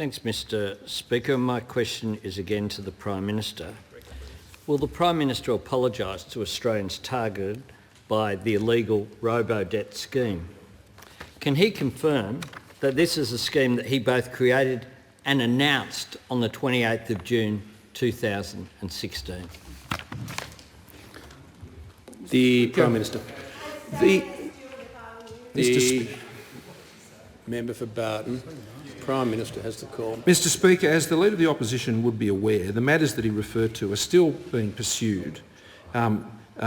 Thanks, Mr Speaker. My question is again to the Prime Minister. Will the Prime Minister apologise to Australians targeted by the illegal Robodebt scheme? Can he confirm that this is a scheme that he both created and announced on the 28th of June 2016? The Prime Minister. The member for Barton. Prime Minister has the call. Mr Speaker, as the Leader of the Opposition would be aware, the matters that he referred to are still being pursued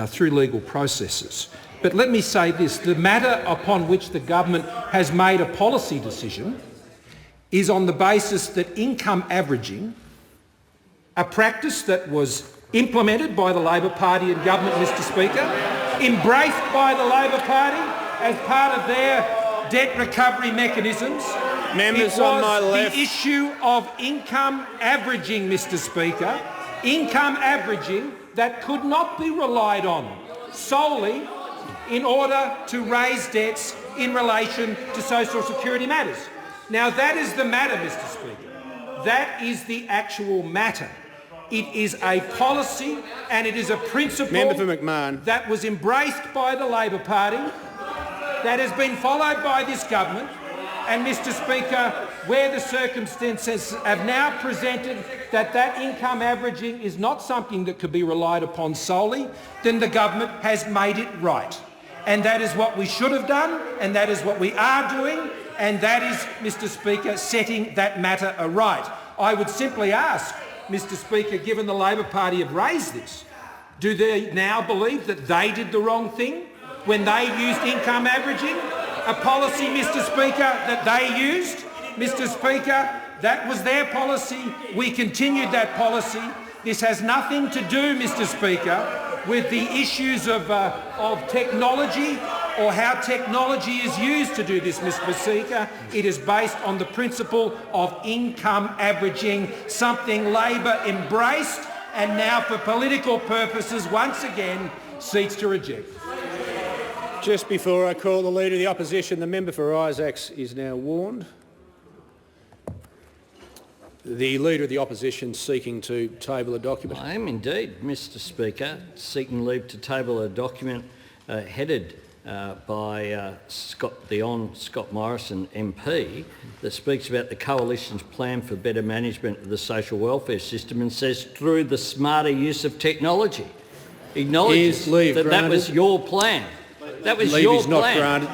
through legal processes. But let me say this, the matter upon which the government has made a policy decision is on the basis that income averaging, a practice that was implemented by the Labor Party and government, Mr Speaker, embraced by the Labor Party as part of their debt recovery mechanisms. Members on my left. The issue of income averaging, Mr Speaker, income averaging that could not be relied on solely in order to raise debts in relation to social security matters. Now that is the matter, Mr Speaker. That is the actual matter. It is a policy and it is a principle that was embraced by the Labor Party, that has been followed by this government, and Mr Speaker, where the circumstances have now presented that income averaging is not something that could be relied upon solely, then the government has made it right. And that is what we should have done, and that is what we are doing, and that is, Mr Speaker, setting that matter aright. I would simply ask, Mr Speaker, given the Labor Party have raised this, do they now believe that they did the wrong thing when they used income averaging? A policy, Mr Speaker, that they used. Mr Speaker, that was their policy. We continued that policy. This has nothing to do, Mr Speaker, with the issues of technology or how technology is used to do this, Mr Speaker. It is based on the principle of income averaging, something Labor embraced and now for political purposes once again seeks to reject. Just before I call the Leader of the Opposition, the member for Isaacs is now warned. The Leader of the Opposition seeking to table a document. I am indeed, Mr Speaker, seeking leave to table a document headed by Scott Morrison MP that speaks about the Coalition's plan for better management of the social welfare system and says through the smarter use of technology. Acknowledges that was your plan. That was Leave your is not plan. granted.